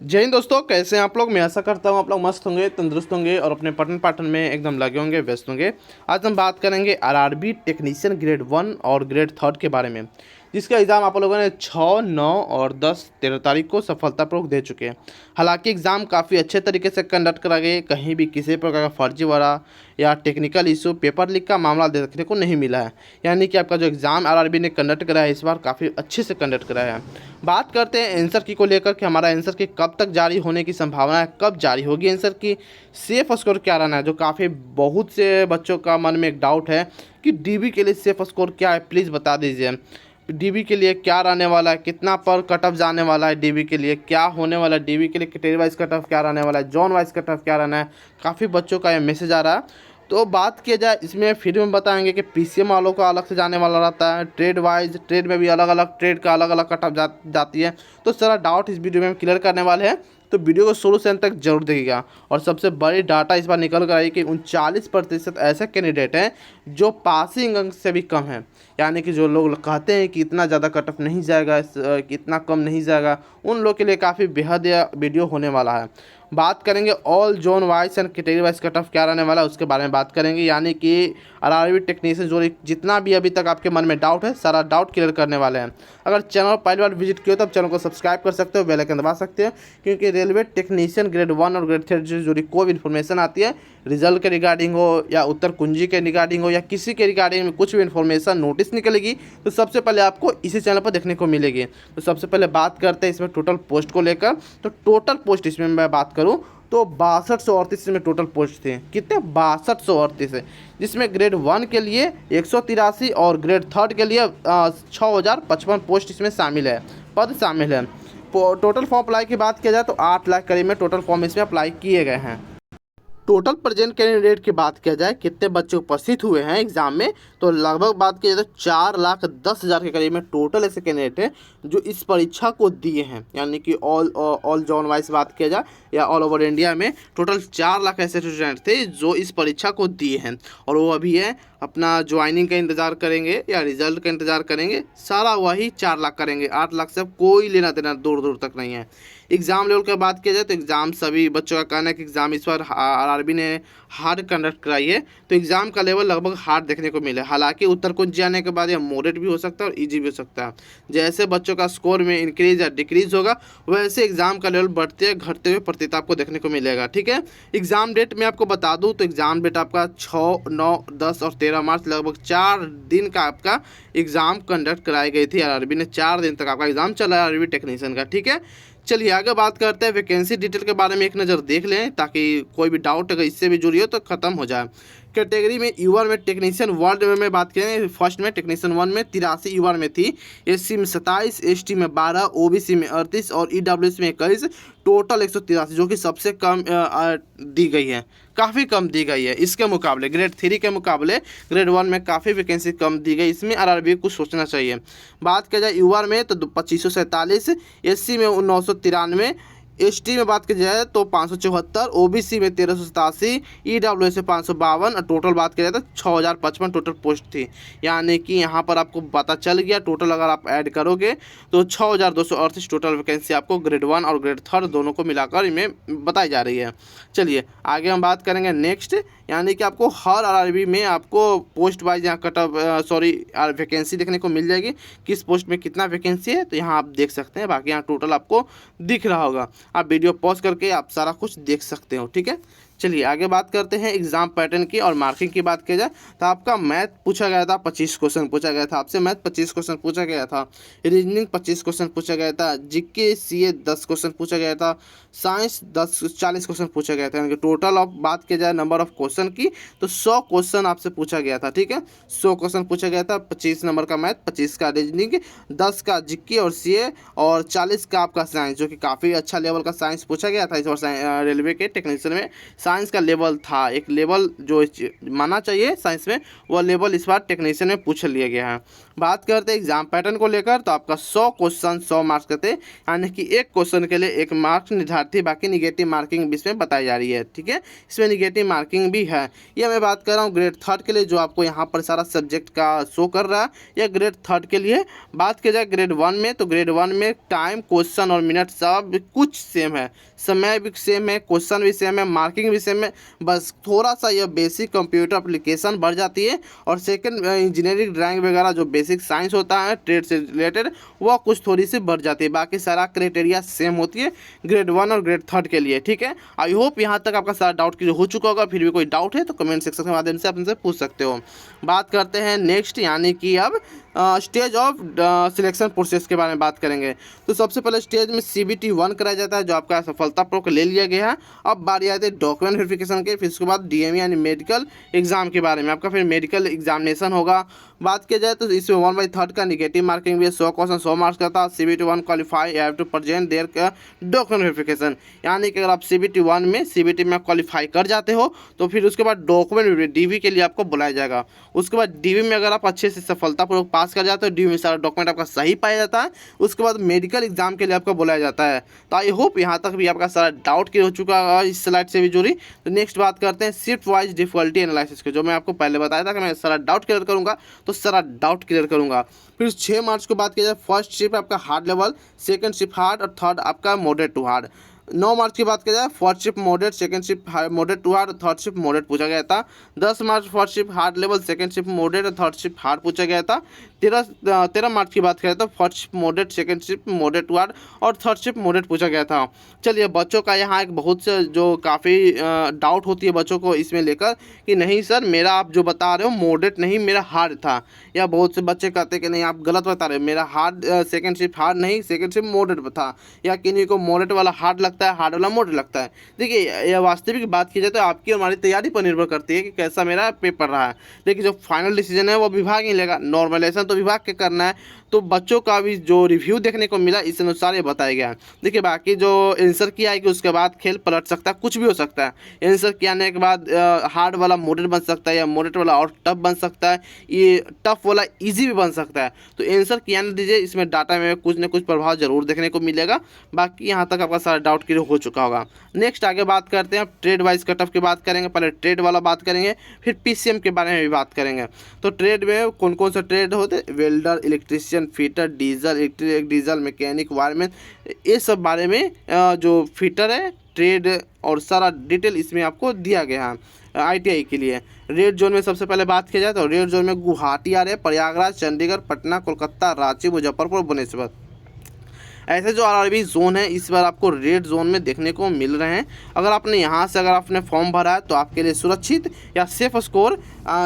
जय हिंद दोस्तों, कैसे हैं आप लोग। मैं आशा करता हूँ आप लोग मस्त होंगे, तंदुरुस्त होंगे और अपने पठन पाठन में एकदम लगे होंगे, व्यस्त होंगे। आज हम बात करेंगे आरआरबी टेक्नीशियन ग्रेड 1 और ग्रेड 3 के बारे में, जिसका एग्ज़ाम आप लोगों ने 6, 9 और 10, 13 तारीख को सफलतापूर्वक दे चुके हैं। हालांकि एग्ज़ाम काफ़ी अच्छे तरीके से कंडक्ट करा गए, कहीं भी किसी प्रकार का फर्जीवाड़ा या टेक्निकल इशू, पेपर लीक का मामला देखने को नहीं मिला है। यानी कि आपका जो एग्ज़ाम आरआरबी ने कंडक्ट कराया है इस बार काफ़ी अच्छे से कंडक्ट कराया है। बात करते हैं आंसर की को लेकर कि हमारा आंसर की कब तक जारी होने की संभावना है, कब जारी होगी आंसर की, सेफ स्कोर क्या रहना है, जो काफ़ी बहुत से बच्चों का मन में एक डाउट है कि डीबी के लिए सेफ स्कोर क्या है, प्लीज़ बता दीजिए। डीबी के लिए क्या रहने वाला है, कितना पर कट ऑफ जाने वाला है, डीबी के लिए क्या होने वाला है, डीबी के लिए कैटेगरी वाइज कट ऑफ क्या रहने वाला है, जोन वाइज कट ऑफ क्या रहना है। काफ़ी बच्चों का ये मैसेज आ रहा है। तो बात किया जाए इसमें, फिर में बताएंगे कि पीसीएम वालों का अलग से जाने वाला रहता है, ट्रेड वाइज, ट्रेड में भी अलग अलग ट्रेड का अलग अलग कट ऑफ जाती है। तो सारा डाउट इस वीडियो में हम क्लियर करने वाले हैं, तो वीडियो को शुरू से अंत तक जरूर देखिएगा। और सबसे बड़ी डाटा इस बार निकल कर आई कि 39% ऐसे कैंडिडेट हैं जो पासिंग अंक से भी कम है। यानी कि जो लोग कहते हैं कि इतना ज़्यादा कट ऑफ नहीं जाएगा, कि इतना कम नहीं जाएगा, उन लोग के लिए काफ़ी बेहद यह वीडियो होने वाला है। बात करेंगे all zone wise and category wise cut off क्या रहने वाला है, उसके बारे में बात करेंगे। यानी कि आरआरबी टेक्नीशियन जो जितना भी अभी तक आपके मन में डाउट है, सारा डाउट क्लियर करने वाले हैं। अगर चैनल पहली बार विजिट किया हो तो चैनल को सब्सक्राइब कर सकते हो, बेल आइकन दबा सकते हो, क्योंकि रेलवे टेक्नीशियन ग्रेड 1 और ग्रेड 3 से जुड़ी कोई भी इन्फॉर्मेशन आती है, रिजल्ट के रिगार्डिंग हो या उत्तर कुंजी के रिगार्डिंग हो या किसी के रिगार्डिंग में कुछ भी इन्फॉर्मेशन नोटिस निकलेगी, तो सबसे पहले आपको इसी चैनल पर देखने को मिलेगी। तो सबसे पहले बात करते हैं इसमें टोटल पोस्ट को लेकर। तो टोटल पोस्ट इसमें मैं बात करूँ तो 6238 में टोटल पोस्ट थे। कितने? 6238 है, जिसमें ग्रेड 1 के लिए 183 और ग्रेड 3 के लिए 6055 पोस्ट इसमें शामिल है, पद शामिल है। टोटल फॉर्म अप्लाई की बात किया जाए तो 8 लाख करीब में टोटल फॉर्म इसमें अप्लाई किए गए हैं। टोटल प्रेजेंट कैंडिडेट की बात किया जाए, कितने बच्चे उपस्थित हुए हैं एग्जाम में, तो लगभग बात किया जाए तो 4,10,000 के करीब में टोटल ऐसे कैंडिडेट हैं जो इस परीक्षा को दिए हैं। यानी कि ऑल जोन वाइज बात किया जाए या ऑल ओवर इंडिया में टोटल 4 लाख ऐसे स्टूडेंट थे जो इस परीक्षा को दिए हैं, और वो अभी है अपना ज्वाइनिंग का इंतज़ार करेंगे या रिजल्ट का इंतज़ार करेंगे। सारा वही 4 लाख करेंगे, 8 लाख से कोई लेना देना दूर दूर तक नहीं है। एग्ज़ाम लेवल की बात किया जाए तो एग्ज़ाम सभी बच्चों का कहना है कि एग्ज़ाम इस बार आरआरबी ने हार्ड कंडक्ट कराई है, तो एग्ज़ाम का लेवल लगभग हार्ड देखने को मिला है। हालांकि उत्तर कुंज आने के बाद यह मॉडरेट भी हो सकता है और ईजी भी हो सकता है। जैसे बच्चों का स्कोर में इंक्रीज या डिक्रीज होगा, वैसे एग्ज़ाम का लेवल बढ़ते घटते हुए प्रतीत आपको देखने को मिलेगा। ठीक है, एग्ज़ाम डेट में आपको बता दूँ तो एग्ज़ाम डेट आपका 6, 9, 10 और 13 मार्च, लगभग 4 दिन का आपका एग्ज़ाम कंडक्ट कराई गई थी। आरआरबी ने 4 दिन तक आपका एग्ज़ाम चला है आरआरबी टेक्नीशियन का। ठीक है, चलिए आगे बात करते हैं वैकेंसी डिटेल के बारे में, एक नज़र देख लें ताकि कोई भी डाउट अगर इससे भी जुड़ी हो तो ख़त्म हो जाए। कैटेगरी में यूआर में टेक्नीशियन 1 में बात करें, फर्स्ट में टेक्नीशियन 1 में 83 यूआर में थी, एससी में 27, एसटी में 12, ओबीसी में 38 और ईडब्ल्यूएस में 21, टोटल 183, जो कि सबसे कम दी गई है, काफ़ी कम दी गई है। इसके मुकाबले ग्रेड 3 के मुकाबले ग्रेड 1 में काफ़ी वैकेंसी कम दी गई। इसमें आरआरबी को सोचना चाहिए। बात किया जाए यूआर में तो 2547, एससी में 993, एसटी में बात की जाए तो 574, ओबीसी में 1387, ईडब्ल्यूएस में 552 और टोटल बात की जाए तो 6055 टोटल पोस्ट थी। यानी कि यहाँ पर आपको पता चल गया टोटल अगर आप ऐड करोगे तो 6238 टोटल वैकेंसी आपको ग्रेड 1 और ग्रेड 3 दोनों को मिलाकर इनमें बताई जा रही है। चलिए आगे हम बात करेंगे नेक्स्ट, यानी कि आपको हर आरआरबी में आपको पोस्ट वाइज यहाँ कट ऑफ वैकेंसी देखने को मिल जाएगी, किस पोस्ट में कितना वैकेंसी है, तो यहाँ आप देख सकते हैं। बाकी यहाँ टोटल आपको दिख रहा होगा, आप वीडियो पॉज करके आप सारा कुछ देख सकते हो। ठीक है, चलिए आगे बात करते हैं एग्जाम पैटर्न की और मार्किंग की बात की जाए तो आपका मैथ पूछा गया था, 25 क्वेश्चन पूछा गया था आपसे, मैथ 25 क्वेश्चन पूछा गया था, रीजनिंग 25 क्वेश्चन पूछा गया था, जीके सीए 10 क्वेश्चन पूछा गया था, साइंस 40 क्वेश्चन पूछा गया था। यानी कि टोटल ऑफ बात की जाए नंबर ऑफ क्वेश्चन की तो 100 क्वेश्चन आपसे पूछा गया था। ठीक है, 100 क्वेश्चन पूछा गया था, 25 नंबर का मैथ, 25 का रीजनिंग, 10 का जीके और सीए और 40 का आपका साइंस, जो कि काफ़ी अच्छा लेवल का साइंस पूछा गया था इस बार रेलवे के टेक्नीशियन में। साइंस का लेवल था, एक लेवल जो माना चाहिए साइंस में, वह लेवल इस बार टेक्नीशियन में पूछ लिया गया है। बात करते हैं एग्जाम पैटर्न को लेकर, तो आपका 100 क्वेश्चन 100 मार्क्स के थे, यानी कि एक क्वेश्चन के लिए 1 मार्क्स निर्धारित थी, बाकी निगेटिव मार्किंग भी इसमें बताई जा रही है। ठीक है, इसमें निगेटिव मार्किंग भी है। ये मैं बात कर रहा हूँ ग्रेड 3 के लिए, जो आपको यहाँ पर सारा सब्जेक्ट का शो कर रहा है, या ग्रेड 3 के लिए। बात की जाए ग्रेड 1 में, तो ग्रेड 1 में टाइम, क्वेश्चन और मिनट सब कुछ सेम है, समय भी सेम है, क्वेश्चन भी सेम है, मार्किंग भी सेम है। बस थोड़ा सा यह बेसिक कंप्यूटर एप्लीकेशन बढ़ जाती है, और सेकंड इंजीनियरिंग ड्राइंग वगैरह जो बेसिक साइंस होता है ट्रेड से रिलेटेड, वह कुछ थोड़ी सी बढ़ जाती है। बाकी सारा क्राइटेरिया सेम होती है ग्रेड 1 और ग्रेड 3 के लिए। ठीक है, आई होप यहाँ तक आपका सारा डाउट क्लियर हो चुका होगा। फिर भी कोई डाउट है तो कमेंट सेक्शन के माध्यम से आप उनसे पूछ सकते हो। बात करते हैं नेक्स्ट, यानी कि अब स्टेज ऑफ सिलेक्शन प्रोसेस के बारे में बात करेंगे। तो सबसे पहले स्टेज में CBT 1 कराया जाता है, जो आपका सफलतापूर्वक ले लिया गया है। अब बारी आती है डॉक्यूमेंट वेरिफिकेशन के, फिर उसके बाद DME यानी मेडिकल एग्जाम के बारे में। आपका फिर मेडिकल एग्जामिनेशन होगा। बात की जाए तो इसमें 1/3 का निगेटिव मार्किंग भी है, 100 क्वेश्चन 100 मार्क्स का था। CBT 1 qualify have to present their का डॉक्यूमेंट वेरिफिकेशन, यानी कि अगर आप CBT 1 में CBT में क्वालिफाई कर जाते हो तो फिर उसके बाद डॉक्यूमेंट DV के लिए आपको बुलाया जाएगा। उसके बाद DV में अगर आप अच्छे से सफलतापूर्वक पास कर जाते हो, DV में सारा डॉक्यूमेंट आपका सही पाया जाता है, उसके बाद मेडिकल एग्जाम के लिए आपको बुलाया जाता है। तो आई होप यहाँ तक भी आपका सारा डाउट क्लियर हो चुका है इस स्लाइड से भी जुड़ी। तो नेक्स्ट बात करते हैं शिफ्ट वाइज डिफिकल्टी एनालिसिस के, जो मैं आपको पहले बताया था कि मैं सारा डाउट क्लियर करूँगा, तो सारा डाउट क्लियर करूँगा। फिर 6 मार्च को बात की जाए, फर्स्ट शिफ्ट आपका hard level, second shift hard और थर्ड आपका मॉडरेट टू हार्ड। 9 मार्च की बात की जाए, first shift moderate, second shift moderate to hard, third shift moderate पूछा गया था। 10 March first shift hard level, second shift moderate और थर्ड शिफ्ट हार्ड पूछा गया था। 13 मार्च की बात करें तो first shift moderate, second shift moderate to hard और थर्ड शिफ्ट मॉडरेट पूछा गया था। चलिए, बच्चों का यहाँ एक बहुत से जो काफ़ी डाउट होती है बच्चों को इसमें लेकर कि नहीं सर, मेरा आप जो बता रहे हो मॉडरेट नहीं, मेरा हार्ड था। या बहुत से बच्चे कहते हैं कि नहीं आप गलत बता रहे हो, मेरा हार्ड सेकंड शिफ्ट हार्ड नहीं, सेकंड शिफ्ट मॉडरेट था। या किन्हीं को मॉडरेट वाला हार्ड लगता है, हार्ड वाला मॉडरेट लगता है। देखिए, यह वास्तविक बात की जाए तो आपकी और हमारी तैयारी पर निर्भर करती है कि कैसा मेरा पेपर रहा है। लेकिन जो फाइनल डिसीजन है वो विभाग ही लेगा, नॉर्मलाइजेशन तो विभाग के करना है। तो बच्चों का भी जो रिव्यू देखने को मिला इस अनुसार ये बताया गया। देखिए, बाकी जो आंसर किया है कि उसके बाद खेल पलट सकता है, कुछ भी हो सकता है। आंसर किया आने के बाद हार्ड वाला मॉडरेट बन सकता है, या मॉडरेट वाला और टफ बन सकता है, ये टफ वाला इजी भी बन सकता है। तो आंसर किया नहीं दीजिए, इसमें डाटा में कुछ ना कुछ प्रभाव जरूर देखने को मिलेगा। बाकी यहाँ तक आपका सारा डाउट क्लियर हो चुका होगा। नेक्स्ट आगे बात करते हैं, ट्रेड वाइज कट ऑफ की बात करेंगे। पहले ट्रेड वाला बात करेंगे, फिर PCM के बारे में भी बात करेंगे। तो ट्रेड में कौन कौन सा ट्रेड होते हैं, welder, electrician, fitter, diesel, electric, diesel mechanic, wireman, ये सब बारे में जो फिटर है, ट्रेड और सारा डिटेल इसमें आपको दिया गया है। ITI के लिए रेड जोन में सबसे पहले बात की जाए तो रेड जोन में गुवाहाटी आ रहे, प्रयागराज, चंडीगढ़, पटना, कोलकाता, रांची, मुजफ्फरपुर, भुवनेश्वर। ऐसे जो RRB जोन है इस बार आपको रेड जोन में देखने को मिल रहे हैं। अगर आपने यहाँ से अगर आपने फॉर्म भरा है तो आपके लिए सुरक्षित या सेफ स्कोर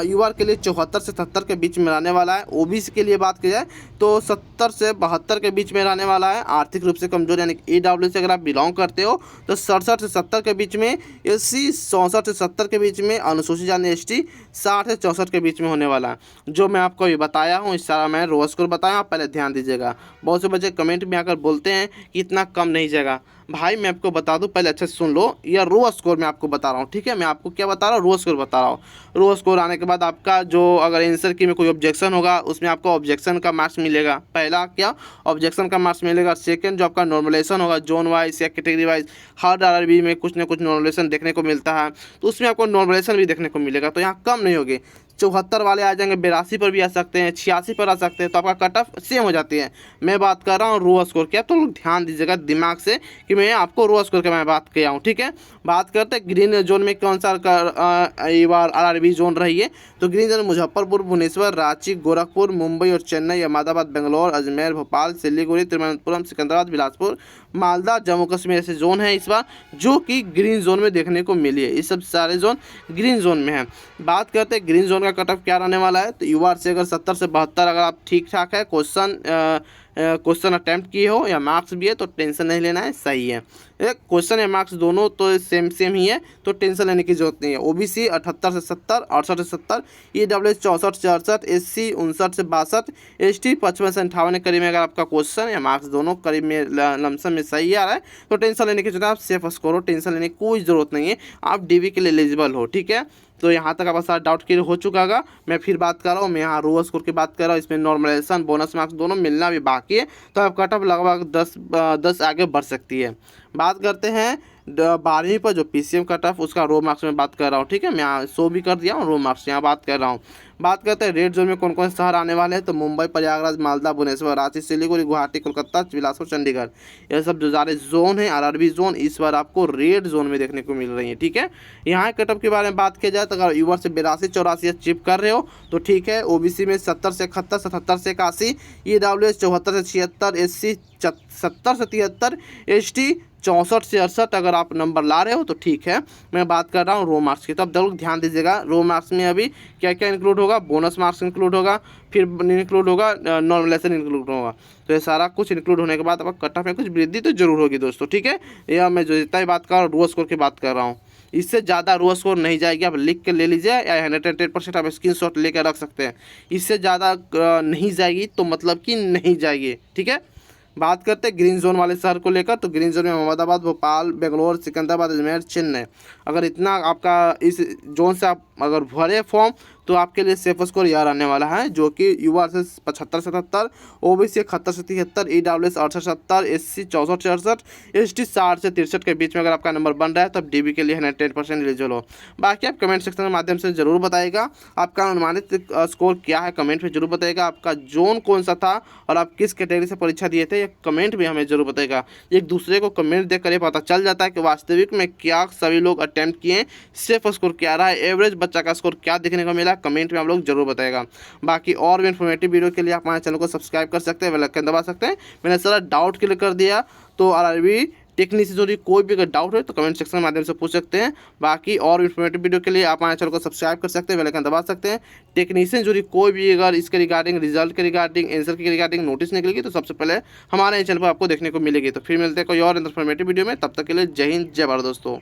UR के लिए 74 से 77 के बीच में रहने वाला है। OBC के लिए बात की जाए तो 70 से 72 के बीच में रहने वाला है। आर्थिक रूप से कमजोर यानी EWS से अगर आप बिलोंग करते हो तो 67 से 70 के बीच में, SC 64 से 70 के बीच में, अनुसूचित यानी ST 60 से 64 के बीच में होने वाला है। जो मैं आपको अभी बताया हूँ इस सारा मैं रो स्कोर बताया, आप पहले ध्यान दीजिएगा। बहुत से बच्चे कमेंट में आकर बोलते हैं कि इतना कम नहीं जाएगा। भाई मैं आपको बता दूं, पहले अच्छे से सुन लो, यह रो स्कोर मैं आपको बता रहा हूँ। ठीक है, मैं आपको क्या बता रहा हूँ, रो स्कोर बता रहा हूँ। रो स्कोर आने के बाद आपका जो अगर आंसर की में कोई ऑब्जेक्शन होगा उसमें आपको ऑब्जेक्शन का मार्क्स मिलेगा। पहला क्या, ऑब्जेक्शन का मार्क्स मिलेगा। सेकंड जो आपका नॉर्मलाइजेशन होगा जोन वाइज या कैटेगरी वाइज, हर RRB में कुछ ना कुछ नॉर्मलाइजेशन देखने को मिलता है, तो उसमें आपको नॉर्मलाइजेशन भी देखने को मिलेगा। तो यहाँ कम नहीं होगी, 74 वाले आ जाएंगे, 82 पर भी आ सकते हैं, 86 पर आ सकते हैं, तो आपका कट ऑफ सेम हो जाती है। मैं बात कर रहा हूँ रो स्कोर की, तो ध्यान दीजिएगा दिमाग से कि मैं आपको रो स्कोर की मैं बात किया हूँ। ठीक है, बात करते हैं ग्रीन जोन में कौन सा बार RRB जोन रही है। तो ग्रीन जोन मुजफ्फरपुर, भुवनेश्वर, रांची, गोरखपुर, मुंबई और चेन्नई, अहमदाबाद, बेंगलोर, अजमेर, भोपाल, सिलीगुड़ी, तिरुवनंतपुरम, सिकंदराबाद, बिलासपुर, मालदा, जम्मू कश्मीर ऐसे जोन है इस बार जो कि ग्रीन जोन में देखने को मिली है। ये सब सारे जोन ग्रीन जोन में है। बात करते हैं ग्रीन जोन का कट ऑफ क्या रहने वाला है। तो UR से अगर 70 से 72 अगर आप ठीक ठाक है, क्वेश्चन अटैम्प्ट किए हो या मार्क्स भी है तो टेंशन नहीं लेना है, सही है। क्वेश्चन या मार्क्स दोनों तो सेम ही है, तो टेंशन लेने की जरूरत नहीं है। OBC 78 से 70, 68 से 70, EWS 64 से 68, SC 59 से 62, ST 55 से 58 के करीब में अगर आपका क्वेश्चन या मार्क्स दोनों करीब में लमसम में सही आ रहा है तो टेंशन लेने की जरूरत, आप सेफ स्कोर हो, टेंशन लेने की कोई ज़रूरत नहीं है, आप DV के लिए एलिजिबल हो। ठीक है, तो यहाँ तक आपका सारा डाउट क्लियर हो चुका होगा। मैं फिर बात कर रहा हूँ, मैं यहाँ रो स्कोर की बात कर रहा हूँ, इसमें नॉर्मलाइजेशन बोनस मार्क्स दोनों मिलना भी बाकी है, तो आप कट ऑफ लगभग 10 आगे बढ़ सकती है। बात करते हैं 12वीं पर जो PCM कट ऑफ, उसका रो मार्क्स में बात कर रहा हूँ, ठीक है। मैं यहाँ शो भी कर दिया हूँ, रो मार्क्स यहाँ बात कर रहा हूँ। बात करते हैं रेड जोन में कौन कौन से शहर आने वाले हैं, तो मुंबई, प्रयागराज, मालदा, भुवनेश्वर, रांची, सिलीगुड़ी, गुवाहाटी, कोलकाता, बिलासपुर, चंडीगढ़, ये सब जो सारे जोन है RRB जोन इस बार आपको रेड जोन में देखने को मिल रही है, ठीक है। यहाँ कट ऑफ के बारे में बात किया जाए तो अगर यूवर से 82-84 अचीव कर रहे हो तो ठीक है। OBC में 70 से 71, 77 से 81, EWS 74 से 76, SC 70 से 73, ST 64 से 68 अगर आप नंबर ला रहे हो तो ठीक है। मैं बात कर रहा हूँ रो मार्क्स की, तो अब जरूर ध्यान दीजिएगा। रो मार्क्स में अभी क्या क्या इंक्लूड होगा, बोनस मार्क्स इंक्लूड होगा, फिर इंक्लूड होगा नॉर्मलाइजेशन इंक्लूड होगा। तो ये सारा कुछ इंक्लूड होने के बाद अब कट ऑफ में कुछ वृद्धि तो जरूर होगी दोस्तों, ठीक है। यह मैं जो जितना ही बात कर रहा हूँ रो स्कोर की बात कर रहा हूँ, इससे ज़्यादा रो स्कोर नहीं जाएगी। आप लिख के ले लीजिए या 110% आप स्क्रीनशॉट लेकर रख सकते हैं। इससे ज़्यादा नहीं जाएगी तो मतलब कि नहीं जाएगी, ठीक है। बात करते हैं ग्रीन जोन वाले शहर को लेकर, तो ग्रीन जोन में अहमदाबाद, भोपाल, बेंगलोर, सिकंदराबाद, अजमेर, चेन्नई। अगर इतना आपका इस जोन से आप अगर भरे फॉर्म तो आपके लिए सेफ स्कोर यार आने वाला है, जो कि युवा से 75-77, OBC 71 से 73, EWS 68-70, SC 64 से 68, ST 60 से 63 के बीच में अगर आपका नंबर बन रहा है तब DB के लिए 110% एलिजिबल हो। बाकी आप कमेंट सेक्शन के माध्यम से जरूर बताइएगा आपका अनुमानित स्कोर क्या है, कमेंट में जरूर बताइएगा। आपका जोन कौन सा था और आप किस कैटेगरी से परीक्षा दिए थे, ये कमेंट भी हमें जरूर बताइएगा। एक दूसरे को कमेंट देखकर ये पता चल जाता है कि वास्तविक में क्या सभी लोग अटेम्प्ट किए, सेफ स्कोर क्या रहा है, एवरेज बच्चा का स्कोर क्या देखने को मिला, कमेंट में आप लोग जरूर बताएगा। बाकी और भी इन्फॉर्मेटिव वीडियो के लिए आप हमारे चैनल को सब्सक्राइब कर सकते हैं, बेल आइकन दबा सकते हैं। मैंने सारा डाउट क्लियर कर दिया, तो RRB टेक्निक से जुड़ी कोई भी अगर डाउट है तो कमेंट सेक्शन के माध्यम से पूछ सकते हैं। बाकी और इन्फॉर्मेटिव वीडियो के लिए आप हमारे चैनल को सब्सक्राइब कर सकते हैं, बेल आइकन दबा सकते हैं। टेक्नीशियन जुड़ी कोई भी अगर इसके रिगार्डिंग, रिजल्ट के रिगार्डिंग, आंसर के रिगार्डिंग नोटिस निकलेगी तो सबसे पहले हमारे चैनल पर आपको देखने को मिलेगी। तो फिर मिलते हैं कोई और इन्फॉर्मेटिव वीडियो में, तब तक के लिए जय हिंद, जय भारत दोस्तों।